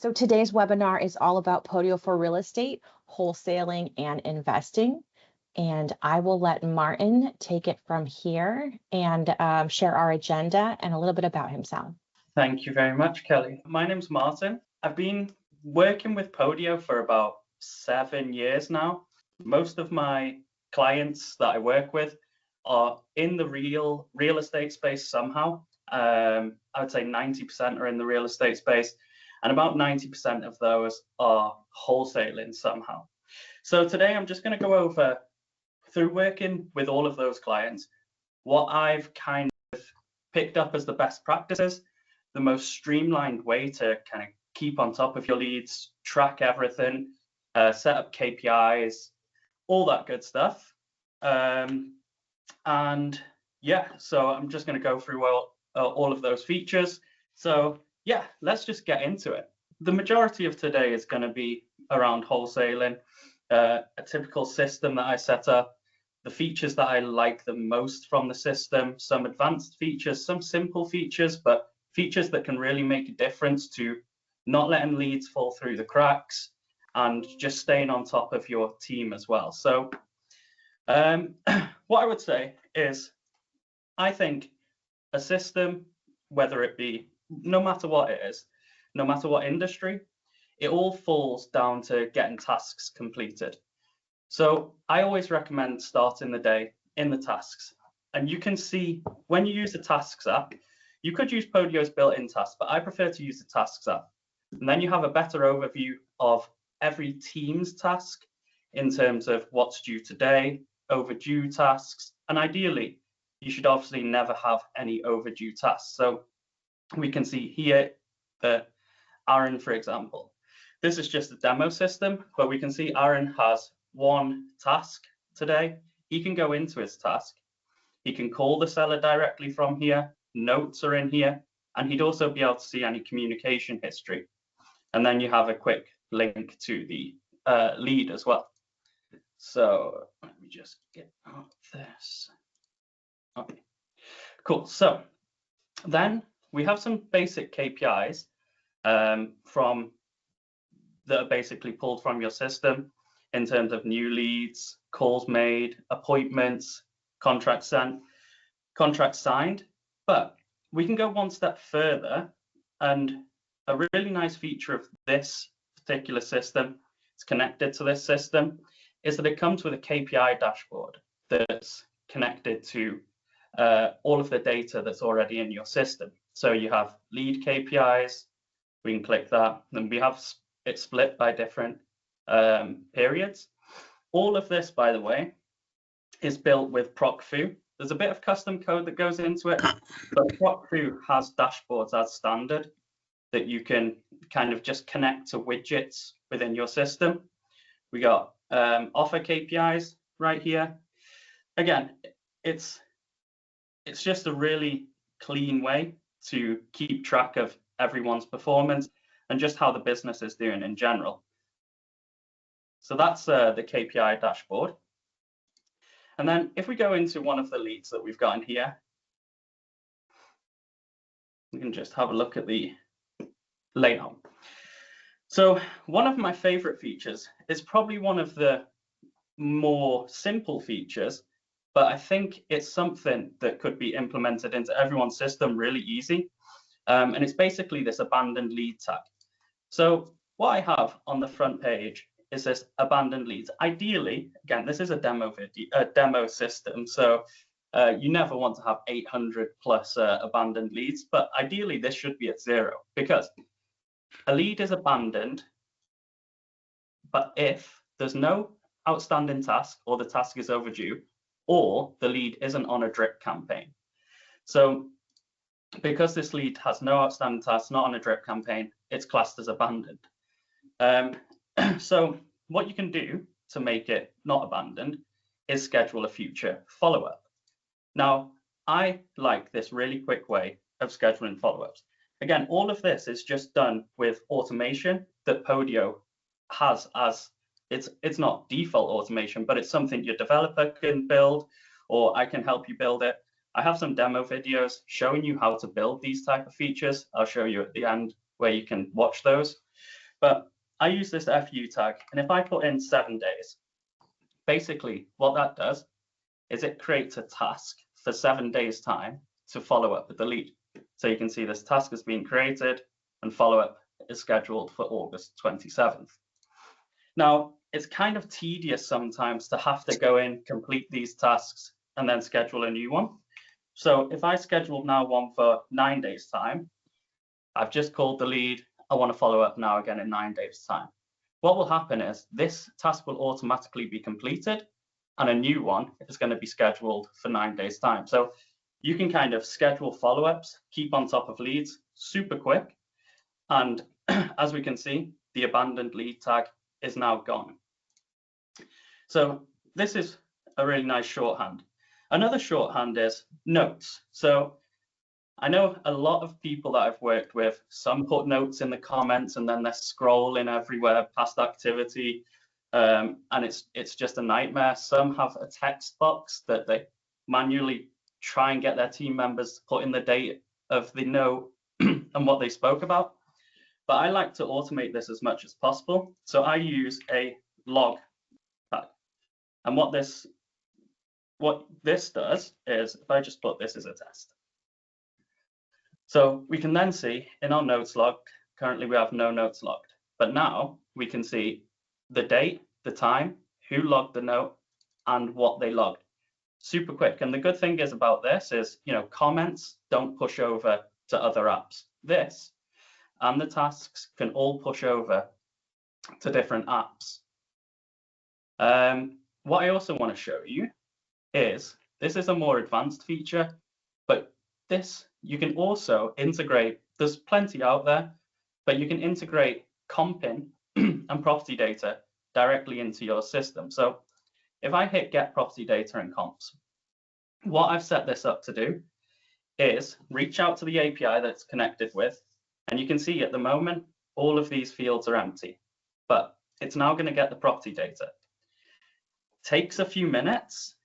So today's webinar is all about Podio for real estate, wholesaling, and investing. And I will let Martin take it from here and share our agenda and a little bit about himself. Thank you very much, Kelly. My name's Martin. I've been working with Podio for about 7 years now. Most of my clients that I work with are in the real estate space somehow. I would say 90% are in the real estate space, and about 90% of those are wholesaling somehow. So today I'm just going to go over, through working with all of those clients, what I've kind of picked up as the best practices, the most streamlined way to kind of keep on top of your leads, track everything, set up KPIs, all that good stuff. And yeah, so I'm just going to go through all of those features. So yeah, let's just get into it. The majority of today is going to be around wholesaling, a typical system that I set up, the features that I like the most from the system, some advanced features, some simple features, but features that can really make a difference to not letting leads fall through the cracks and just staying on top of your team as well. So what I would say is, I think a system, whether it be, no matter what it is, no matter what industry, it all falls down to getting tasks completed. So I always recommend starting the day in the tasks. And you can see when you use the tasks app, you could use Podio's built-in tasks, but I prefer to use the tasks app. And then you have a better overview of every team's task in terms of what's due today, overdue tasks, and ideally, you should obviously never have any overdue tasks. So we can see here that Aaron, for example, this is just a demo system, but we can see Aaron has one task today. He can go into his task. He can call the seller directly from here. Notes are in here, and he'd also be able to see any communication history. And then you have a quick link to the lead as well. So let me just get out this. Okay, cool. So then we have some basic KPIs from that are basically pulled from your system in terms of new leads, calls made, appointments, contracts sent, contracts signed. But we can go one step further, and a really nice feature of this particular system, it's connected to this system, is that it comes with a KPI dashboard that's connected to all of the data that's already in your system. So you have lead KPIs, we can click that, and we have it split by different periods. All of this, by the way, is built with ProcFu. There's a bit of custom code that goes into it, but ProcFu has dashboards as standard that you can kind of just connect to widgets within your system. We got offer KPIs right here. Again, it's just a really clean way to keep track of everyone's performance and just how the business is doing in general. So that's the KPI dashboard. And then if we go into one of the leads that we've got in here, we can just have a look at the layout. So one of my favorite features is probably one of the more simple features, but I think it's something that could be implemented into everyone's system really easy. And it's basically this abandoned lead tag. So what I have on the front page is this abandoned leads. Ideally, again, this is a demo system, so you never want to have 800 plus abandoned leads, but ideally this should be at 0, because a lead is abandoned, but if there's no outstanding task, or the task is overdue, or the lead isn't on a drip campaign. So because this lead has no outstanding tasks, not on a drip campaign, it's classed as abandoned. So what you can do to make it not abandoned is schedule a future follow-up. Now, I like this really quick way of scheduling follow-ups. Again, all of this is just done with automation that Podio has as, it's not default automation, but it's something your developer can build, or I can help you build it. I have some demo videos showing you how to build these type of features. I'll show you at the end where you can watch those. But I use this FU tag, and if I put in 7 days, basically what that does is it creates a task for 7 days time to follow up with the lead. So you can see this task has been created and follow-up is scheduled for August 27th. Now, it's kind of tedious sometimes to have to go in, complete these tasks, and then schedule a new one. So if I schedule now one for 9 days time, I've just called the lead, I want to follow up now again in 9 days time. What will happen is this task will automatically be completed and a new one is going to be scheduled for 9 days time. So you can kind of schedule follow-ups, keep on top of leads super quick. And as we can see, the abandoned lead tag is now gone. So this is a really nice shorthand. Another shorthand is notes. So I know a lot of people that I've worked with, some put notes in the comments and then they're scrolling everywhere past activity, and it's just a nightmare. Some have a text box that they manually try and get their team members to put in the date of the note and what they spoke about. But I like to automate this as much as possible. So I use a log tag. And what this does is, if I just put this as a test. So we can then see in our notes log, currently we have no notes logged, but now we can see the date, the time, who logged the note, and what they logged. Super quick. And the good thing is about this is, comments don't push over to other apps. This and the tasks can all push over to different apps. What I also want to show you is, this is a more advanced feature, but this you can also integrate. There's plenty out there, but you can integrate comping and property data directly into your system. So if I hit get property data and comps, what I've set this up to do is reach out to the API that's connected with, and you can see at the moment, all of these fields are empty, but it's now going to get the property data. Takes a few minutes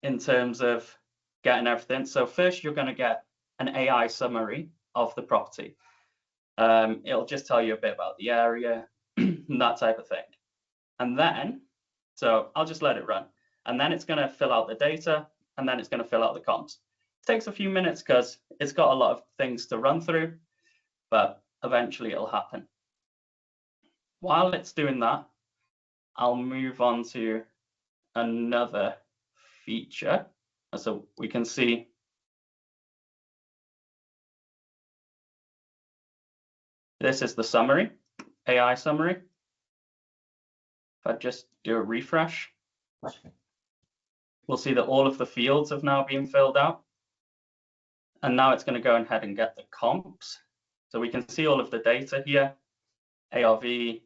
in terms of getting everything. So first you're going to get an AI summary of the property. It'll just tell you a bit about the area and that type of thing. And then, so I'll just let it run. And then it's going to fill out the data, and then it's going to fill out the comps. It takes a few minutes because it's got a lot of things to run through, but eventually it'll happen. While it's doing that, I'll move on to another feature. So we can see this is the summary, AI summary. If I just do a refresh, we'll see that all of the fields have now been filled out. And now it's going to go ahead and get the comps. So we can see all of the data here, ARV,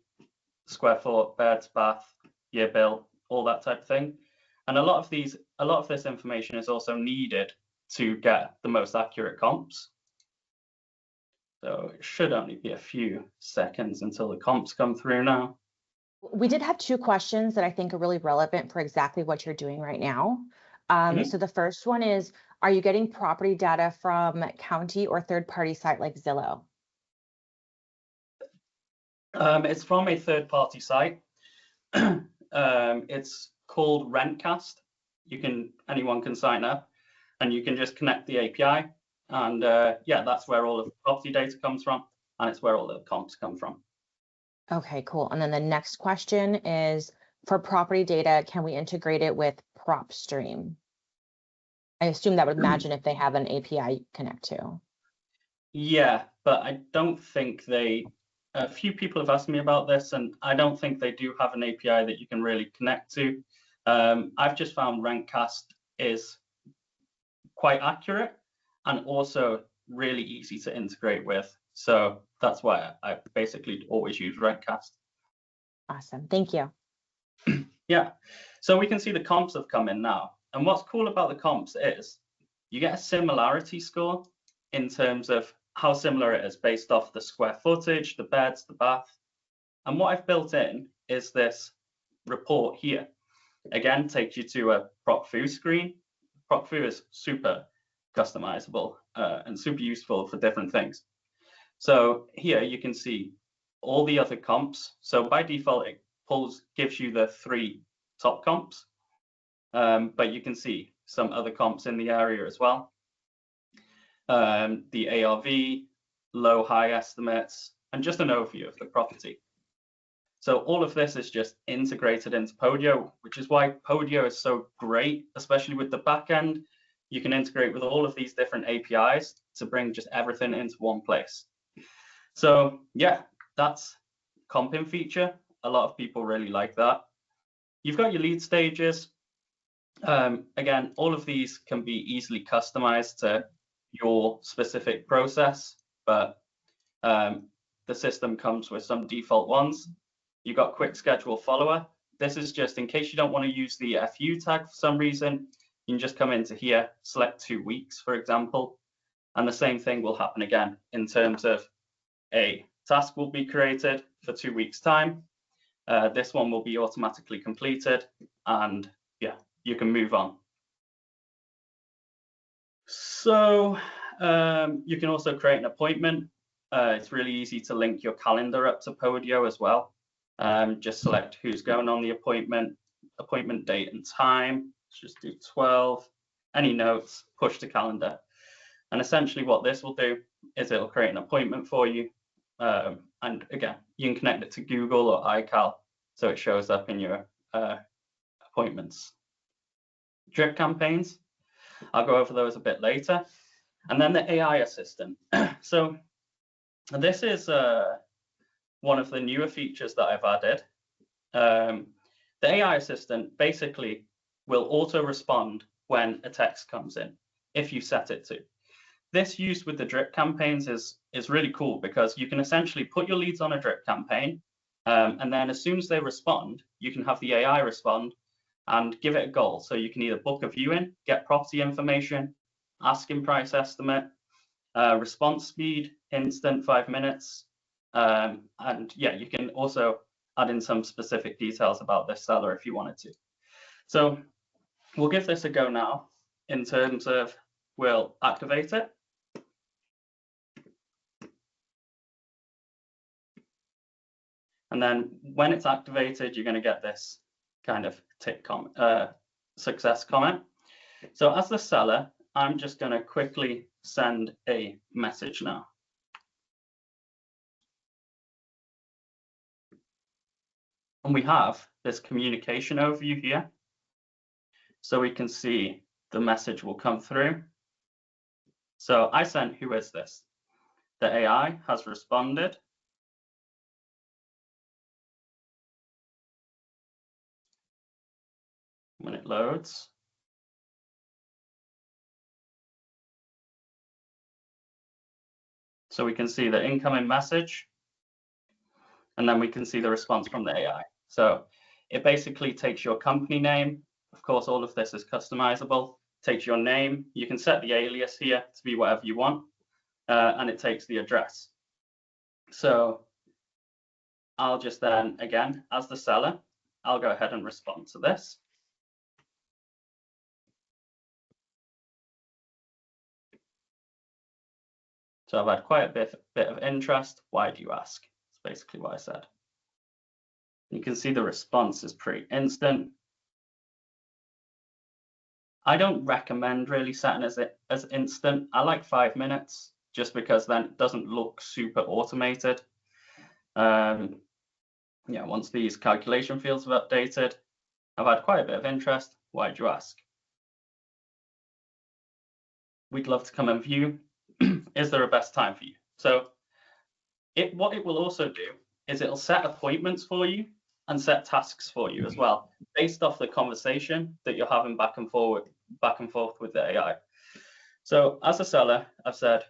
square foot, beds, bath, year bill, all that type of thing. And a lot of this information is also needed to get the most accurate comps. So it should only be a few seconds until the comps come through now. We did have two questions that I think are really relevant for exactly what you're doing right now. So the first one is, are you getting property data from county or third-party site like Zillow? It's from a third-party site. It's called Rentcast. Anyone can sign up, and you can just connect the API, and yeah, that's where all of the property data comes from, and it's where all the comps come from. Okay, cool. And then the next question is, for property data, can we integrate it with PropStream? I assume that would imagine if they have an API connect to. Yeah, but I don't think a few people have asked me about this, and I don't think they do have an API that you can really connect to. I've just found Rentcast is quite accurate and also really easy to integrate with. So that's why I basically always use Rentcast. Awesome, thank you. Yeah, so we can see the comps have come in now. And what's cool about the comps is you get a similarity score in terms of how similar it is based off the square footage, the beds, the bath. And what I've built in is this report here. Again, takes you to a PropFu screen. PropFu is super customizable and super useful for different things. So here you can see all the other comps. So by default, it gives you the 3 top comps, but you can see some other comps in the area as well. The ARV, low, high estimates, and just an overview of the property. So all of this is just integrated into Podio, which is why Podio is so great, especially with the backend. You can integrate with all of these different APIs to bring just everything into one place. So yeah, that's comping feature. A lot of people really like that. You've got your lead stages. Again, all of these can be easily customized to your specific process, but the system comes with some default ones. You've got quick schedule follower. This is just in case you don't want to use the FU tag for some reason, you can just come into here, select 2 weeks, for example, and the same thing will happen again in terms of a task will be created for 2 weeks time. This one will be automatically completed, and yeah, you can move on. So you can also create an appointment. It's really easy to link your calendar up to Podio as well. Just select who's going on the appointment date and time. Let's just do 12. Any notes, push to calendar. And essentially what this will do is it'll create an appointment for you. And again, you can connect it to Google or iCal, so it shows up in your appointments. Drip campaigns, I'll go over those a bit later. And then the AI assistant. So this is one of the newer features that I've added. The AI assistant basically will auto respond when a text comes in, if you set it to. This used with the drip campaigns is really cool because you can essentially put your leads on a drip campaign, and then as soon as they respond, you can have the AI respond and give it a goal. So you can either book a viewing, get property information, asking price estimate, response speed, instant 5 minutes. And yeah, you can also add in some specific details about this seller if you wanted to. So we'll give this a go now in terms of we'll activate it. And then when it's activated, you're going to get this kind of tick comment, success comment. So as the seller, I'm just going to quickly send a message now. And we have this communication overview here. So we can see the message will come through. So I sent, who is this? The AI has responded. When it loads. So we can see the incoming message, and then we can see the response from the AI. So it basically takes your company name. Of course, all of this is customizable. Takes your name. You can set the alias here to be whatever you want, and it takes the address. So I'll just then, again, as the seller, I'll go ahead and respond to this. So I've had quite a bit of interest. Why do you ask? That's basically what I said. You can see the response is pretty instant. I don't recommend really setting as instant. I like 5 minutes just because then it doesn't look super automated. Yeah, once these calculation fields have updated, I've had quite a bit of interest. Why do you ask? We'd love to come and view. Is there a best time for you? So what it will also do is it'll set appointments for you and set tasks for you as well, based off the conversation that you're having back and forth with the AI. So as a seller, I've said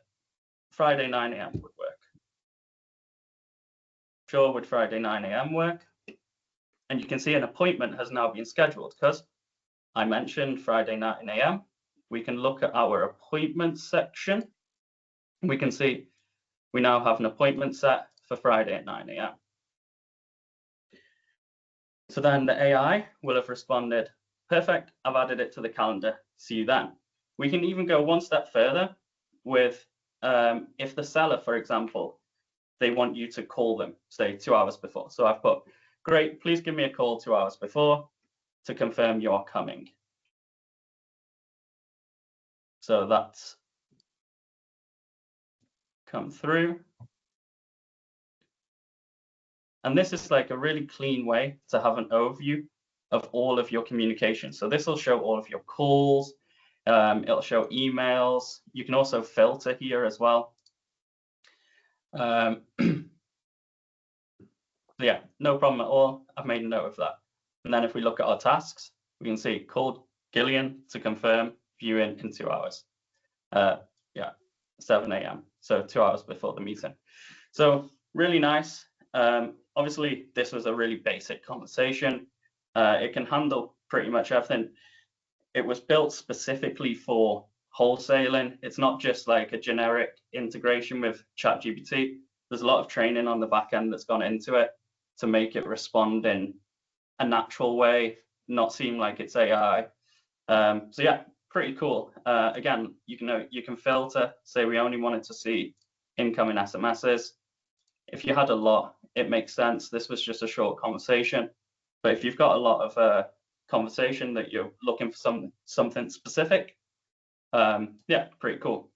Friday 9 a.m. would work. Sure, would Friday 9 a.m. work? And you can see an appointment has now been scheduled because I mentioned Friday 9 a.m. We can look at our appointments section. We can see we now have an appointment set for Friday at 9 a.m. So then the AI will have responded, perfect, I've added it to the calendar, see you then. We can even go one step further with if the seller, for example, they want you to call them, say 2 hours before. So I've put, great, please give me a call 2 hours before to confirm you're coming. So that's come through. And this is like a really clean way to have an overview of all of your communication. So this will show all of your calls. It'll show emails. You can also filter here as well. Yeah, no problem at all. I've made a note of that. And then if we look at our tasks, we can see called Gillian to confirm viewing in 2 hours. Yeah, 7 a.m. So 2 hours before the meeting. So really nice. Obviously, this was a really basic conversation. It can handle pretty much everything. It was built specifically for wholesaling. It's not just like a generic integration with ChatGPT. There's a lot of training on the back end that's gone into it to make it respond in a natural way, not seem like it's AI. So yeah, pretty cool. Again, you can filter, say we only wanted to see incoming SMSs. If you had a lot, it makes sense. This was just a short conversation. But if you've got a lot of conversation that you're looking for something specific, yeah, pretty cool.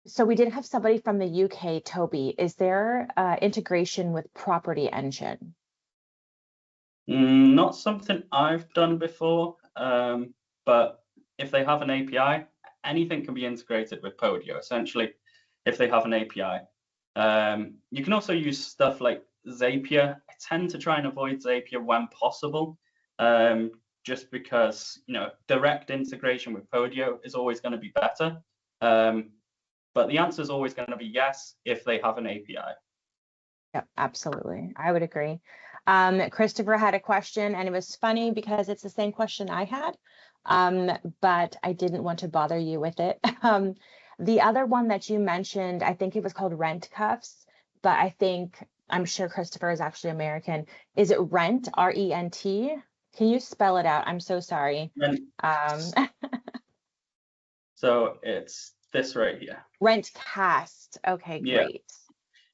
So we did have somebody from the UK, Toby. Is there integration with Property Engine? Not something I've done before, but if they have an API, anything can be integrated with Podio, essentially, if they have an API. You can also use stuff like Zapier. I tend to try and avoid Zapier when possible, just because, direct integration with Podio is always going to be better. But the answer is always going to be yes if they have an API. Yep, absolutely. I would agree. Christopher had a question, and it was funny because it's the same question I had, but I didn't want to bother you with it. The other one that you mentioned, I think it was called Rent Cuffs, but I'm sure Christopher is actually American. Is it Rent, R-E-N-T? Can you spell it out? I'm so sorry. So it's this right here. Rentcast. Okay, great.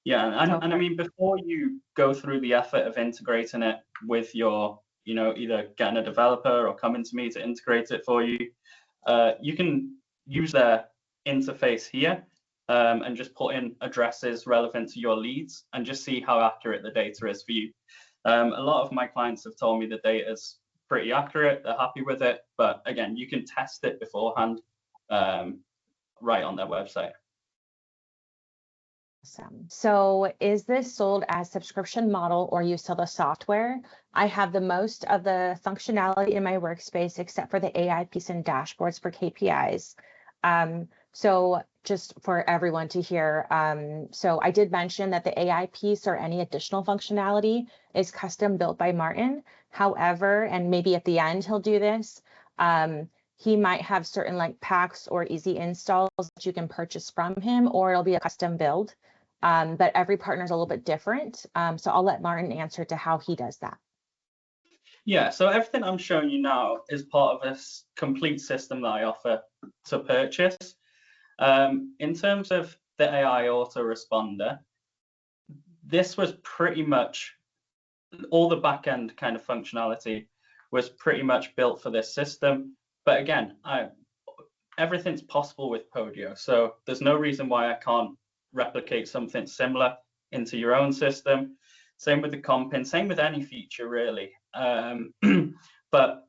Yeah, and I mean, before you go through the effort of integrating it with your, either getting a developer or coming to me to integrate it for you, you can use their interface here and just put in addresses relevant to your leads and just see how accurate the data is for you. A lot of my clients have told me the data is pretty accurate, they're happy with it, but again, you can test it beforehand right on their website. Awesome. So is this sold as subscription model or you sell the software? I have the most of the functionality in my workspace except for the AI piece and dashboards for KPIs. So just for everyone to hear, so I did mention that the AI piece or any additional functionality is custom built by Martin. However, and maybe at the end he'll do this, he might have certain like packs or easy installs that you can purchase from him, or it'll be a custom build. But every partner is a little bit different. So I'll let Martin answer to how he does that. Yeah, so everything I'm showing you now is part of this complete system that I offer to purchase. In terms of the AI autoresponder, this was pretty much all the backend kind of functionality was pretty much built for this system. But again, everything's possible with Podio, so there's no reason why I can't replicate something similar into your own system. Same with the comping, same with any feature really. But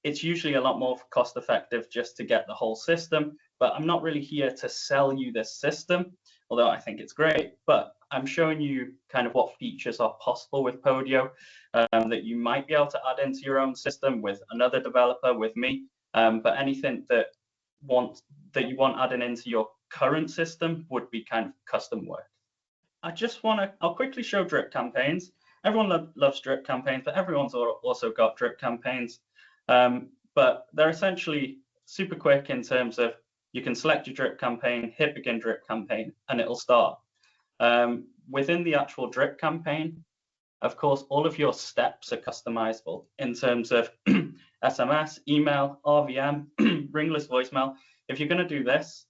it's usually a lot more cost effective just to get the whole system. But I'm not really here to sell you this system, although I think it's great. But I'm showing you kind of what features are possible with Podio that you might be able to add into your own system with another developer, with me. But anything that you want adding into your current system would be kind of custom work. I'll quickly show drip campaigns. Everyone loves drip campaigns, but everyone's also got drip campaigns. But they're essentially super quick in terms of you can select your drip campaign, hit begin drip campaign, and it'll start. Within the actual drip campaign, of course, all of your steps are customizable in terms of SMS, email, RVM, ringless voicemail. If you're going to do this,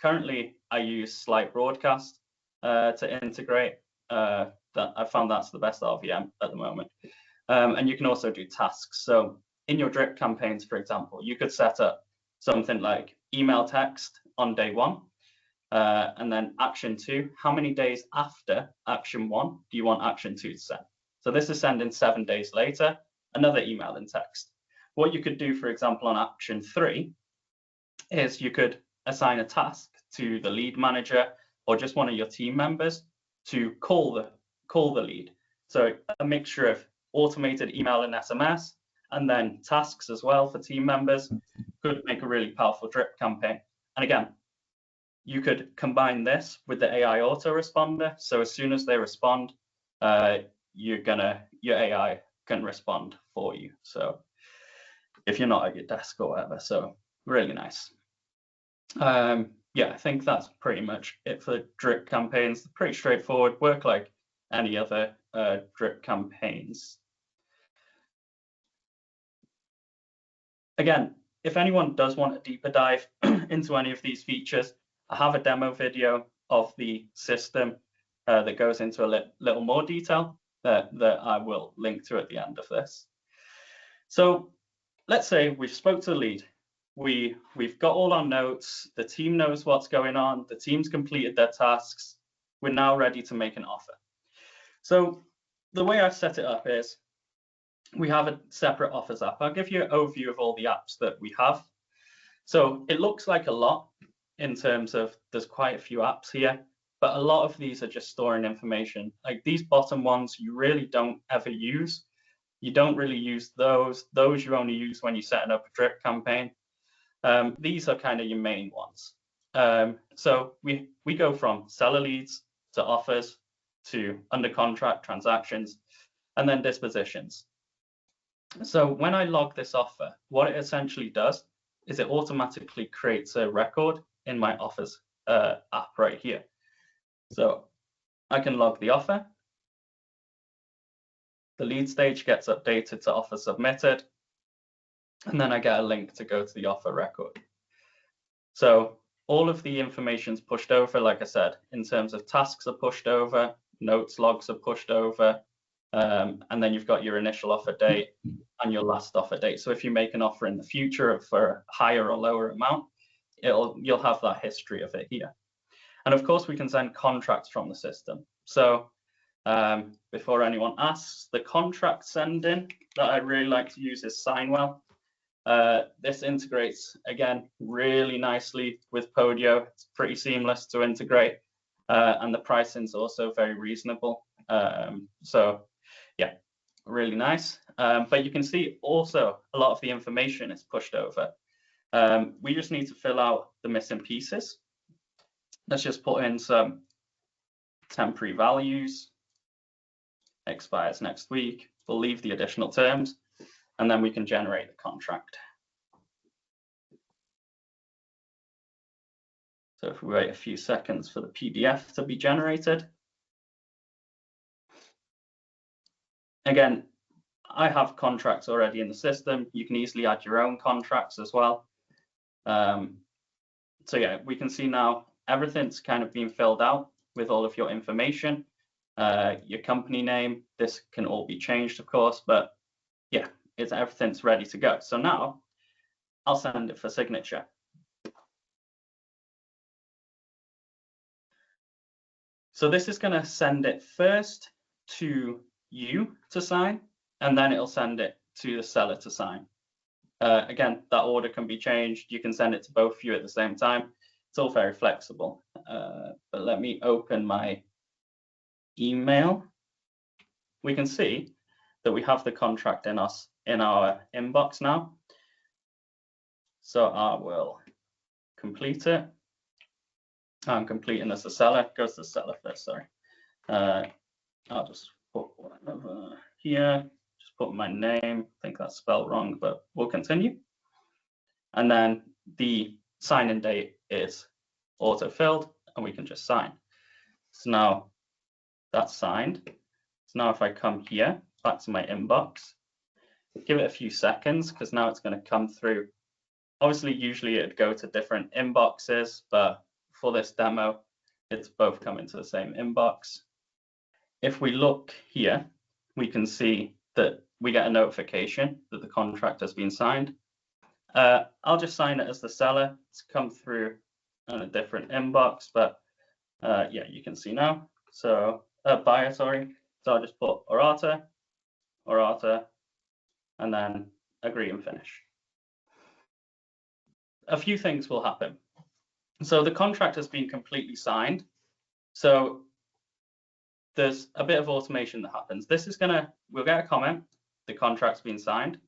currently I use Slight Broadcast. to integrate. That I found that's the best RVM at the moment. And you can also do tasks. So in your drip campaigns, for example, you could set up something like email text on day 1, and then action 2. How many days after action 1 do you want action 2 to send? So this is sending 7 days later, another email and text. What you could do, for example, on action 3 is you could assign a task to the lead manager or just one of your team members to call the lead. So a mixture of automated email and SMS, and then tasks as well for team members could make a really powerful drip campaign. And again, you could combine this with the AI autoresponder. So as soon as they respond, your AI can respond for you. So if you're not at your desk or whatever, so really nice. Yeah, I think that's pretty much it for drip campaigns. Pretty straightforward, work like any other drip campaigns. Again, if anyone does want a deeper dive into any of these features, I have a demo video of the system that goes into a little more detail that I will link to at the end of this. So let's say we've spoke to the lead. We've got all our notes, the team knows what's going on, the team's completed their tasks, we're now ready to make an offer. So the way I've set it up is we have a separate offers app. I'll give you an overview of all the apps that we have. So it looks like a lot in terms of there's quite a few apps here, but a lot of these are just storing information. Like these bottom ones you really don't ever use. You don't really use those. Those you only use when you're setting up a drip campaign. These are kind of your main ones. So we go from seller leads to offers to under contract transactions and then dispositions. So when I log this offer, what it essentially does is it automatically creates a record in my offers app right here. So I can log the offer. The lead stage gets updated to offer submitted, and then I get a link to go to the offer record. So all of the information's pushed over, like I said, in terms of tasks are pushed over, notes, logs are pushed over, and then you've got your initial offer date and your last offer date. So if you make an offer in the future for a higher or lower amount, you'll have that history of it here. And of course, we can send contracts from the system. So before anyone asks, the contract sending that I really like to use is Signwell. This integrates, again, really nicely with Podio. It's pretty seamless to integrate, and the pricing is also very reasonable. So yeah, really nice. But you can see also a lot of the information is pushed over. We just need to fill out the missing pieces. Let's just put in some temporary values, expires next week. We'll leave the additional terms, and then we can generate the contract. So if we wait a few seconds for the PDF to be generated. Again, I have contracts already in the system. You can easily add your own contracts as well. So yeah, we can see now everything's kind of being filled out with all of your information, your company name. This can all be changed, of course, but yeah, everything's ready to go. So now I'll send it for signature. So this is going to send it first to you to sign, and then it'll send it to the seller to sign. Again, that order can be changed. You can send it to both of you at the same time. It's all very flexible. But let me open my email. We can see that we have the contract in our inbox now. So I will complete it. I'm completing as the seller. Goes to the seller first, sorry. I'll just put one over here. Just put my name. I think that's spelled wrong, but we'll continue. And then the sign-in date is auto-filled, and we can just sign. So now that's signed. So now if I come here, back to my inbox, give it a few seconds, because now it's going to come through. Obviously, usually it'd go to different inboxes, but for this demo, it's both coming to the same inbox. If we look here, we can see that we get a notification that the contract has been signed. I'll just sign it as the seller. It's come through in a different inbox, but yeah, you can see now. So buyer, sorry. So I'll just put Orata, and then agree and finish. A few things will happen. So the contract has been completely signed. So there's a bit of automation that happens. This is we'll get a comment, the contract's been signed.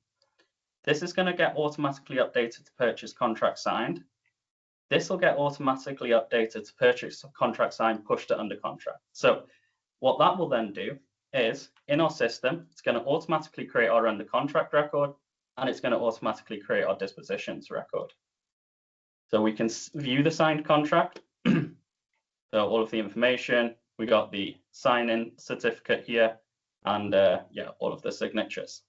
This is gonna get automatically updated to purchase contract signed. This will get automatically updated to purchase contract signed, pushed to under contract. So what that will then do is, in our system, it's gonna automatically create our under contract record, and it's gonna automatically create our dispositions record. So we can view the signed contract. So all of the information, we got the sign-in certificate here, and yeah, all of the signatures.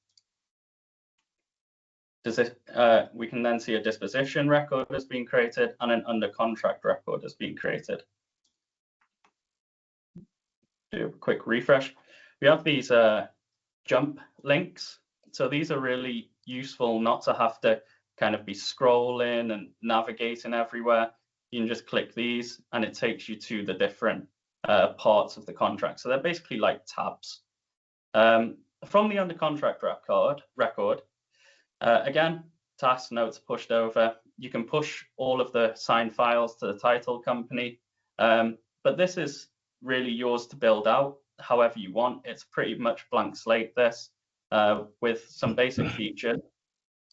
We can then see a disposition record has been created and an under contract record has been created. Do a quick refresh. We have these jump links. So these are really useful not to have to kind of be scrolling and navigating everywhere. You can just click these and it takes you to the different parts of the contract. So they're basically like tabs. From the under contract record, again, task notes pushed over. You can push all of the signed files to the title company, but this is really yours to build out however you want. It's pretty much blank slate this with some basic features.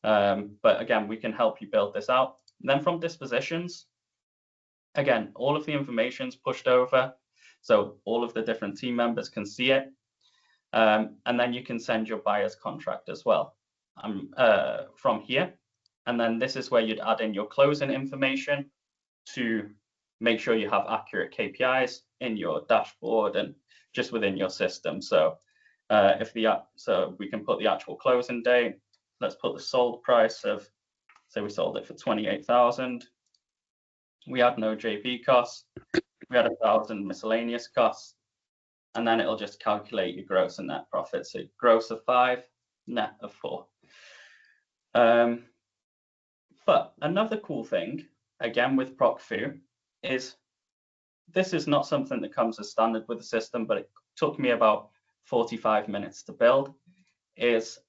But again, we can help you build this out. And then from dispositions, again, all of the information's pushed over. So all of the different team members can see it. And then you can send your buyer's contract as well from here. And then this is where you'd add in your closing information to make sure you have accurate KPIs in your dashboard and just within your system. So so we can put the actual closing date. Let's put the sold price of, say we sold it for 28,000. We had no JV costs. We had 1,000 miscellaneous costs. And then it'll just calculate your gross and net profit. So gross of 5, net of 4. But another cool thing, again with ProcFu, is this is not something that comes as standard with the system, but it took me about 45 minutes to build, is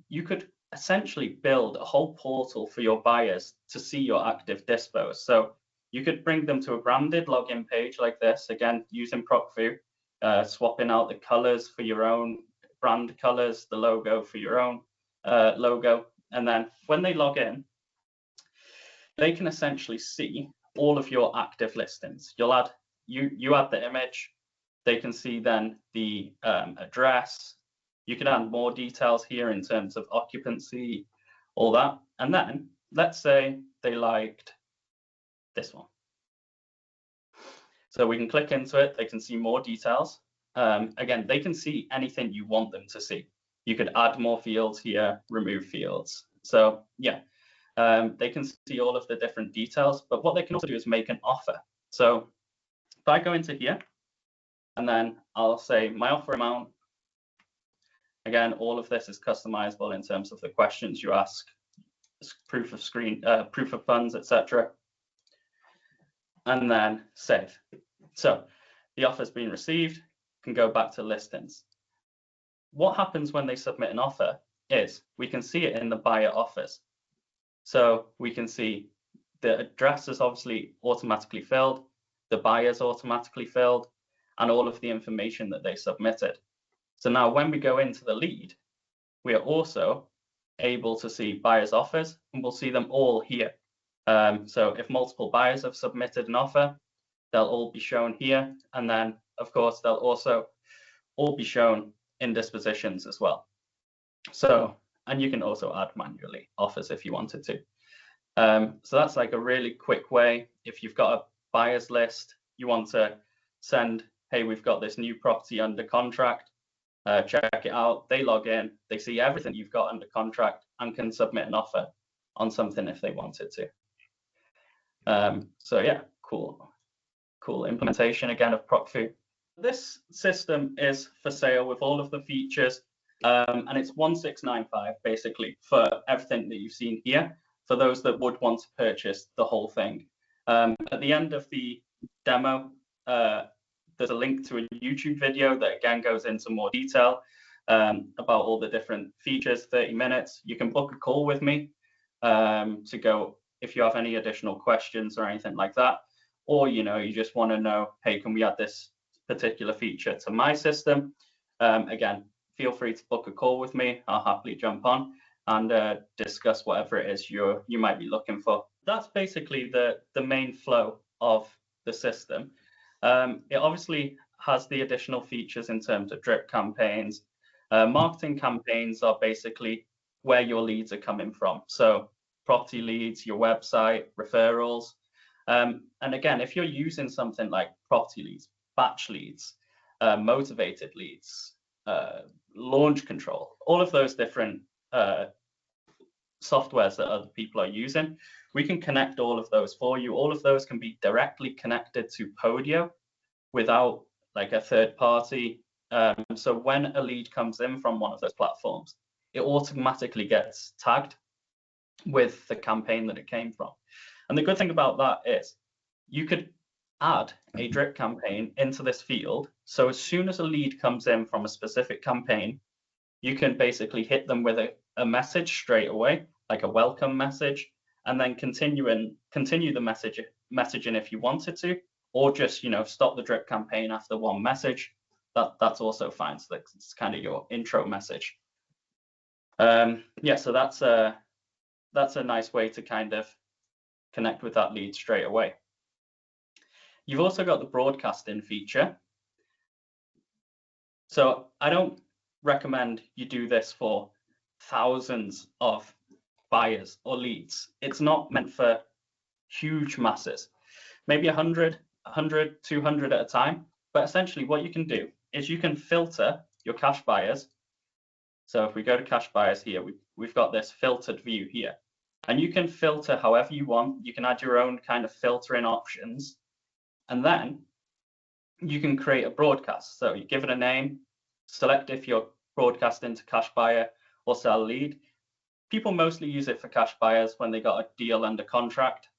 you could essentially build a whole portal for your buyers to see your active dispos. So you could bring them to a branded login page like this, again, using ProcFu, swapping out the colors for your own brand colors, the logo for your own logo. And then when they log in, they can essentially see all of your active listings. You add the image, they can see then the address. You can add more details here in terms of occupancy, all that. And then let's say they liked this one. So we can click into it, they can see more details. Again, they can see anything you want them to see. You could add more fields here, remove fields. So yeah, they can see all of the different details, but what they can also do is make an offer. So if I go into here, and then I'll say my offer amount. Again, all of this is customizable in terms of the questions you ask, proof of funds, etc. And then save. So the offer's been received, can go back to listings. What happens when they submit an offer is we can see it in the buyer offers. So we can see the address is obviously automatically filled, the buyer's automatically filled, and all of the information that they submitted. So now when we go into the lead, we are also able to see buyers' offers, and we'll see them all here. So if multiple buyers have submitted an offer, they'll all be shown here. And then, of course, they'll also all be shown in dispositions as well. So, and you can also add manually offers if you wanted to. So that's like a really quick way. If you've got a buyer's list, you want to send, hey, we've got this new property under contract. Check it out. They log in, they see everything you've got under contract and can submit an offer on something if they wanted to. So yeah, cool cool implementation again of ProcFu. This system is for sale with all of the features, and it's 1695 basically for everything that you've seen here, for those that would want to purchase the whole thing. At the end of the demo, there's a link to a YouTube video that again goes into more detail about all the different features, 30 minutes. You can book a call with me to go if you have any additional questions or anything like that, or you just want to know, hey, can we add this particular feature to my system? Again, feel free to book a call with me. I'll happily jump on and discuss whatever it is you might be looking for. That's basically the main flow of the system. It obviously has the additional features in terms of drip campaigns. Marketing campaigns are basically where your leads are coming from. So property leads, your website, referrals. And again, if you're using something like property leads, batch leads, motivated leads, launch control, all of those different softwares that other people are using, we can connect all of those for you. All of those can be directly connected to Podio without like a third party. So when a lead comes in from one of those platforms, it automatically gets tagged with the campaign that it came from. And the good thing about that is you could add a drip campaign into this field. So as soon as a lead comes in from a specific campaign, you can basically hit them with a message straight away, like a welcome message, and then continue the messaging if you wanted to, or just stop the drip campaign after one message. That's also fine. So that's kind of your intro message. Yeah, so that's a nice way to kind of connect with that lead straight away. You've also got the broadcasting feature. So I don't recommend you do this for thousands of buyers or leads. It's not meant for huge masses, maybe 100, 200 at a time. But essentially what you can do is you can filter your cash buyers. So if we go to cash buyers here, we've got this filtered view here. And you can filter however you want. You can add your own kind of filtering options. And then you can create a broadcast. So you give it a name, select if you're broadcasting to cash buyer or sell lead. People mostly use it for cash buyers when they got a deal under contract.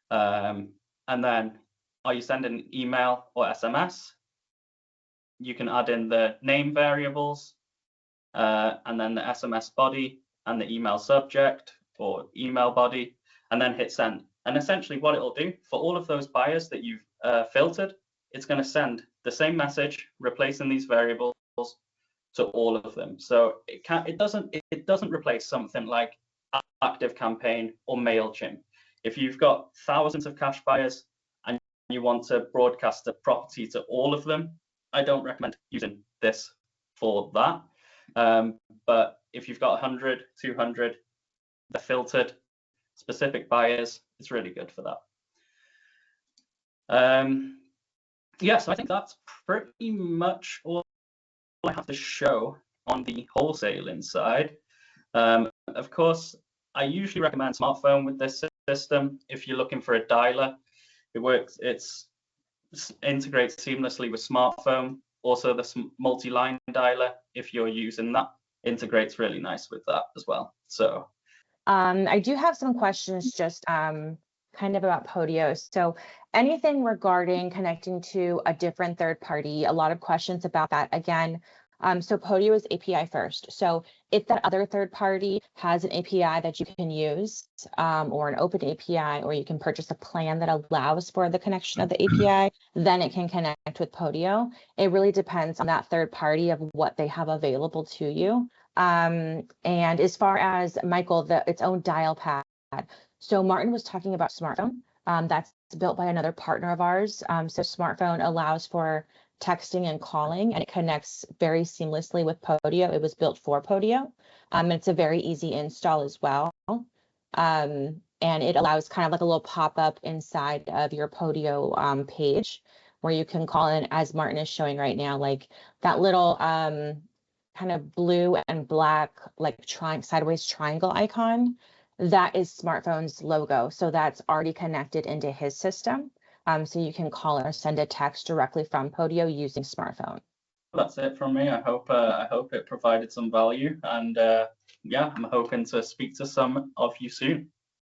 And then are you sending an email or SMS? You can add in the name variables and then the SMS body and the email subject or email body, and then hit send. And essentially what it'll do for all of those buyers that you've filtered, it's going to send the same message, replacing these variables to all of them. So it doesn't replace something like ActiveCampaign or MailChimp. If you've got thousands of cash buyers and you want to broadcast a property to all of them, I don't recommend using this for that. But if you've got 100, 200, the filtered specific buyers, it's really good for that. Yeah, so I think that's pretty much all I have to show on the wholesaling side. Of course, I usually recommend smartphone with this system. If you're looking for a dialer, it integrates seamlessly with smartphone. Also, the multi-line dialer, if you're using that, integrates really nice with that as well. So I do have some questions just kind of about Podio. So anything regarding connecting to a different third party, a lot of questions about that. Again, so Podio is API first. So if that other third party has an API that you can use or an open API, or you can purchase a plan that allows for the connection of the API, then it can connect with Podio. It really depends on that third party of what they have available to you. And as far as Michael, its own dial pad. So Martin was talking about smartphone. That's built by another partner of ours. So smartphone allows for texting and calling, and it connects very seamlessly with Podio. It was built for Podio. And it's a very easy install as well. And it allows kind of like a little pop-up inside of your Podio page where you can call in, as Martin is showing right now, like that little kind of blue and black, like sideways triangle icon. That is smartphone's logo. So that's already connected into his system. So you can call or send a text directly from Podio using smartphone. That's it from me. I hope it provided some value, and yeah, I'm hoping to speak to some of you soon.